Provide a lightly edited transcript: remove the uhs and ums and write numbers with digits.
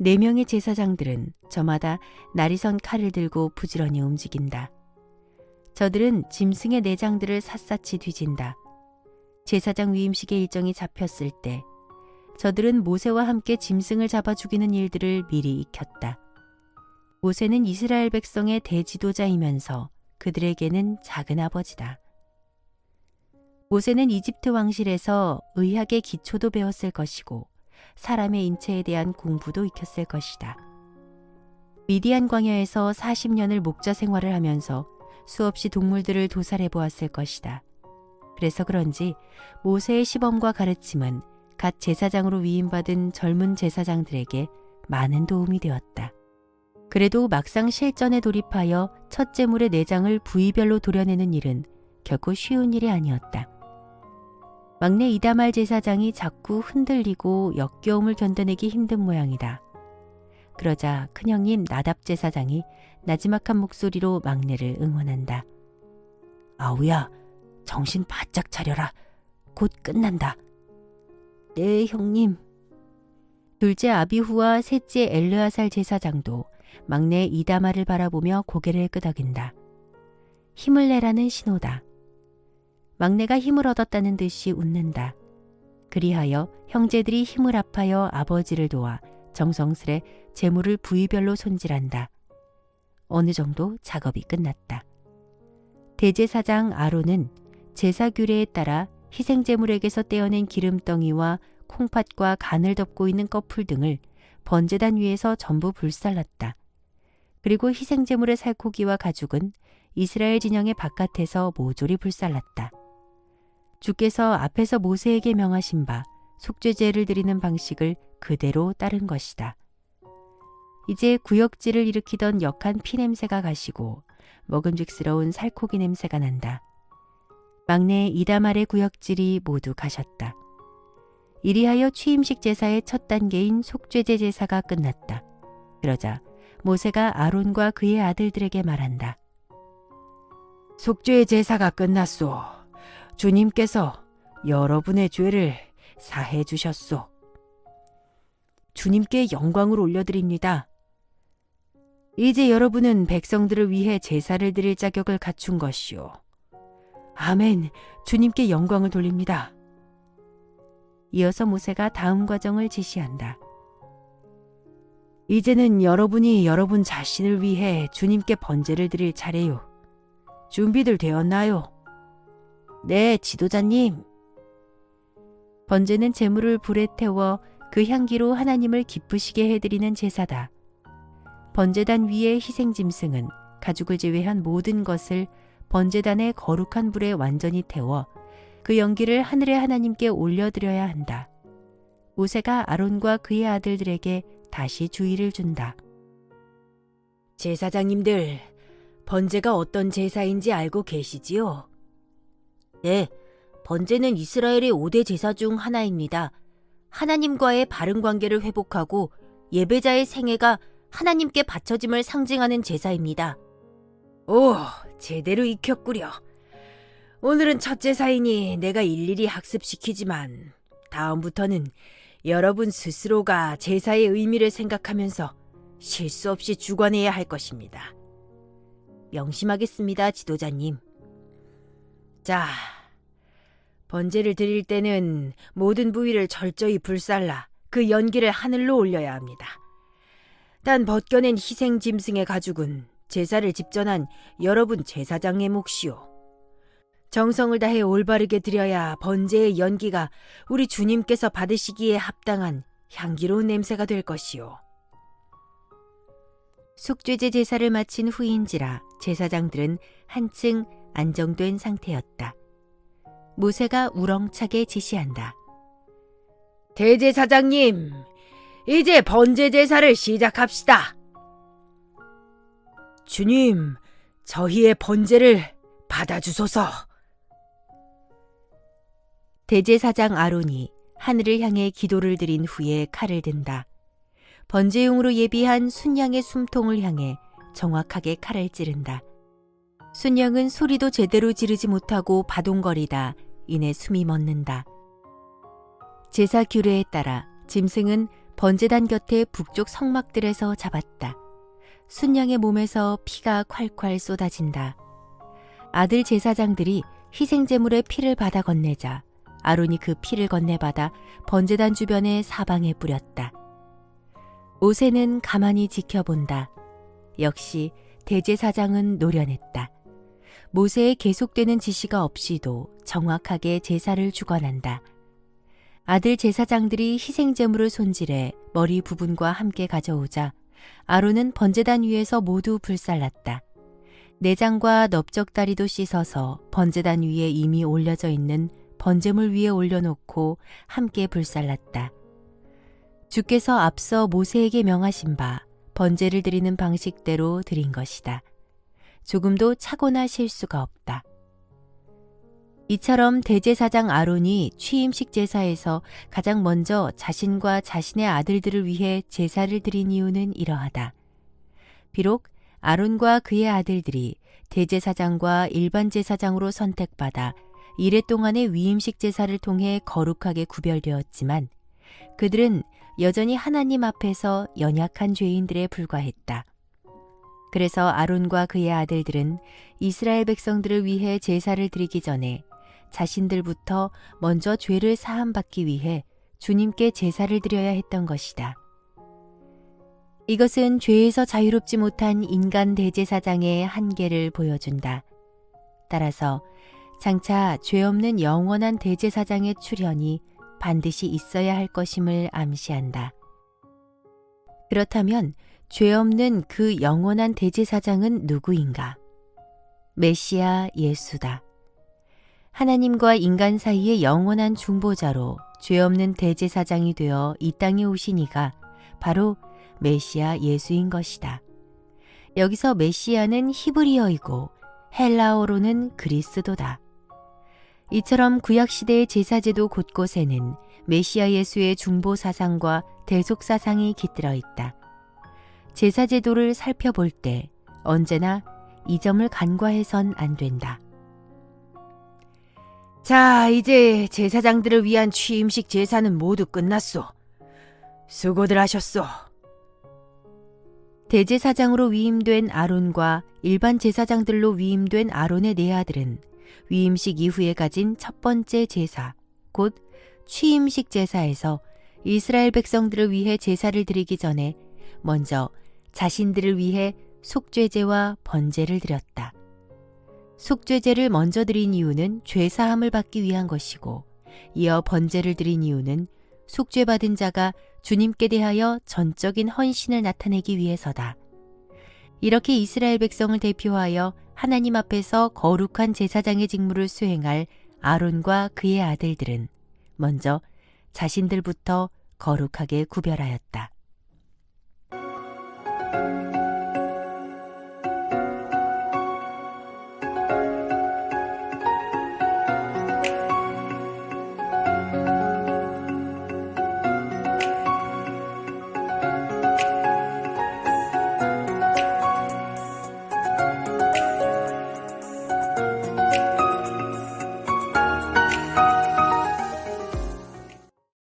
4명의 제사장들은 저마다 날이 선 칼을 들고 부지런히 움직인다. 저들은 짐승의 내장들을 샅샅이 뒤진다. 제사장 위임식의 일정이 잡혔을 때 저들은 모세와 함께 짐승을 잡아 죽이는 일들을 미리 익혔다. 모세는 이스라엘 백성의 대지도자이면서 그들에게는 작은 아버지다. 모세는 이집트 왕실에서 의학의 기초도 배웠을 것이고 사람의 인체에 대한 공부도 익혔을 것이다. 미디안 광야에서 40년을 목자 생활을 하면서 수없이 동물들을 도살해 보았을 것이다. 그래서 그런지 모세의 시범과 가르침은 갓 제사장으로 위임받은 젊은 제사장들에게 많은 도움이 되었다. 그래도 막상 실전에 돌입하여 첫 제물의 내장을 부위별로 도려내는 일은 결코 쉬운 일이 아니었다. 막내 이다말 제사장이 자꾸 흔들리고 역겨움을 견뎌내기 힘든 모양이다. 그러자 큰형인 나답 제사장이 나지막한 목소리로 막내를 응원한다. 아우야, 정신 바짝 차려라. 곧 끝난다. 네, 형님. 둘째 아비후와 셋째 엘르아살 제사장도 막내 이다말을 바라보며 고개를 끄덕인다. 힘을 내라는 신호다. 막내가 힘을 얻었다는 듯이 웃는다. 그리하여 형제들이 힘을 합하여 아버지를 도와 정성스레 제물을 부위별로 손질한다. 어느 정도 작업이 끝났다. 대제사장 아론은 제사 규례에 따라 희생제물에게서 떼어낸 기름덩이와 콩팥과 간을 덮고 있는 꺼풀 등을 번제단 위에서 전부 불살랐다. 그리고 희생제물의 살코기와 가죽은 이스라엘 진영의 바깥에서 모조리 불살랐다. 주께서 앞에서 모세에게 명하신 바 속죄제를 드리는 방식을 그대로 따른 것이다. 이제 구역질을 일으키던 역한 피 냄새가 가시고 먹음직스러운 살코기 냄새가 난다. 막내 이다말의 구역질이 모두 가셨다. 이리하여 취임식 제사의 첫 단계인 속죄제 제사가 끝났다. 그러자 모세가 아론과 그의 아들들에게 말한다. 속죄 제사가 끝났소. 주님께서 여러분의 죄를 사해 주셨소. 주님께 영광을 올려드립니다. 이제 여러분은 백성들을 위해 제사를 드릴 자격을 갖춘 것이오. 아멘. 주님께 영광을 돌립니다. 이어서 모세가 다음 과정을 지시한다. 이제는 여러분이 여러분 자신을 위해 주님께 번제를 드릴 차례요. 준비들 되었나요? 네, 지도자님. 번제는 제물을 불에 태워 그 향기로 하나님을 기쁘시게 해드리는 제사다. 번제단 위의 희생짐승은 가죽을 제외한 모든 것을 번제단의 거룩한 불에 완전히 태워 그 연기를 하늘의 하나님께 올려드려야 한다. 모세가 아론과 그의 아들들에게 다시 주의를 준다. 제사장님들, 번제가 어떤 제사인지 알고 계시지요? 네, 번제는 이스라엘의 5대 제사 중 하나입니다. 하나님과의 바른 관계를 회복하고 예배자의 생애가 하나님께 바쳐짐을 상징하는 제사입니다. 오, 제대로 익혔구려. 오늘은 첫 제사이니 내가 일일이 학습시키지만 다음부터는 여러분 스스로가 제사의 의미를 생각하면서 실수 없이 주관해야 할 것입니다. 명심하겠습니다, 지도자님. 자, 번제를 드릴 때는 모든 부위를 철저히 불살라 그 연기를 하늘로 올려야 합니다. 단 벗겨낸 희생 짐승의 가죽은 제사를 집전한 여러분 제사장의 몫이요. 정성을 다해 올바르게 드려야 번제의 연기가 우리 주님께서 받으시기에 합당한 향기로운 냄새가 될 것이요. 속죄제 제사를 마친 후인지라 제사장들은 한층 안정된 상태였다. 모세가 우렁차게 지시한다. 대제사장님, 이제 번제 제사를 시작합시다. 주님, 저희의 번제를 받아주소서. 대제사장 아론이 하늘을 향해 기도를 드린 후에 칼을 든다. 번제용으로 예비한 순양의 숨통을 향해 정확하게 칼을 찌른다. 순양은 소리도 제대로 지르지 못하고 바동거리다 이내 숨이 멎는다. 제사 규례에 따라 짐승은 번제단 곁에 북쪽 성막들에서 잡았다. 순양의 몸에서 피가 콸콸 쏟아진다. 아들 제사장들이 희생제물의 피를 받아 건네자 아론이 그 피를 건네받아 번제단 주변에 사방에 뿌렸다. 모세는 가만히 지켜본다. 역시 대제사장은 노련했다. 모세의 계속되는 지시가 없이도 정확하게 제사를 주관한다. 아들 제사장들이 희생제물을 손질해 머리 부분과 함께 가져오자 아론은 번제단 위에서 모두 불살랐다. 내장과 넓적다리도 씻어서 번제단 위에 이미 올려져 있는 번제물 위에 올려놓고 함께 불살랐다. 주께서 앞서 모세에게 명하신 바 번제를 드리는 방식대로 드린 것이다. 조금도 착오나 실수가 없다. 이처럼 대제사장 아론이 취임식 제사에서 가장 먼저 자신과 자신의 아들들을 위해 제사를 드린 이유는 이러하다. 비록 아론과 그의 아들들이 대제사장과 일반 제사장으로 선택받아 이래 동안의 위임식 제사를 통해 거룩하게 구별되었지만 그들은 여전히 하나님 앞에서 연약한 죄인들에 불과했다. 그래서 아론과 그의 아들들은 이스라엘 백성들을 위해 제사를 드리기 전에 자신들부터 먼저 죄를 사함받기 위해 주님께 제사를 드려야 했던 것이다. 이것은 죄에서 자유롭지 못한 인간 대제사장의 한계를 보여준다. 따라서 장차 죄 없는 영원한 대제사장의 출현이 반드시 있어야 할 것임을 암시한다. 그렇다면 죄 없는 그 영원한 대제사장은 누구인가? 메시아 예수다. 하나님과 인간 사이의 영원한 중보자로 죄 없는 대제사장이 되어 이 땅에 오신 이가 바로 메시아 예수인 것이다. 여기서 메시아는 히브리어이고 헬라어로는 그리스도다. 이처럼 구약시대의 제사제도 곳곳에는 메시아 예수의 중보 사상과 대속 사상이 깃들어 있다. 제사제도를 살펴볼 때 언제나 이 점을 간과해선 안 된다. 자, 이제 제사장들을 위한 취임식 제사는 모두 끝났소. 수고들 하셨소. 대제사장으로 위임된 아론과 일반 제사장들로 위임된 아론의 네 아들은 위임식 이후에 가진 첫 번째 제사, 곧 취임식 제사에서 이스라엘 백성들을 위해 제사를 드리기 전에 먼저 자신들을 위해 속죄제와 번제를 드렸다. 속죄제를 먼저 드린 이유는 죄사함을 받기 위한 것이고, 이어 번제를 드린 이유는 속죄받은 자가 주님께 대하여 전적인 헌신을 나타내기 위해서다. 이렇게 이스라엘 백성을 대표하여 하나님 앞에서 거룩한 제사장의 직무를 수행할 아론과 그의 아들들은 먼저 자신들부터 거룩하게 구별하였다.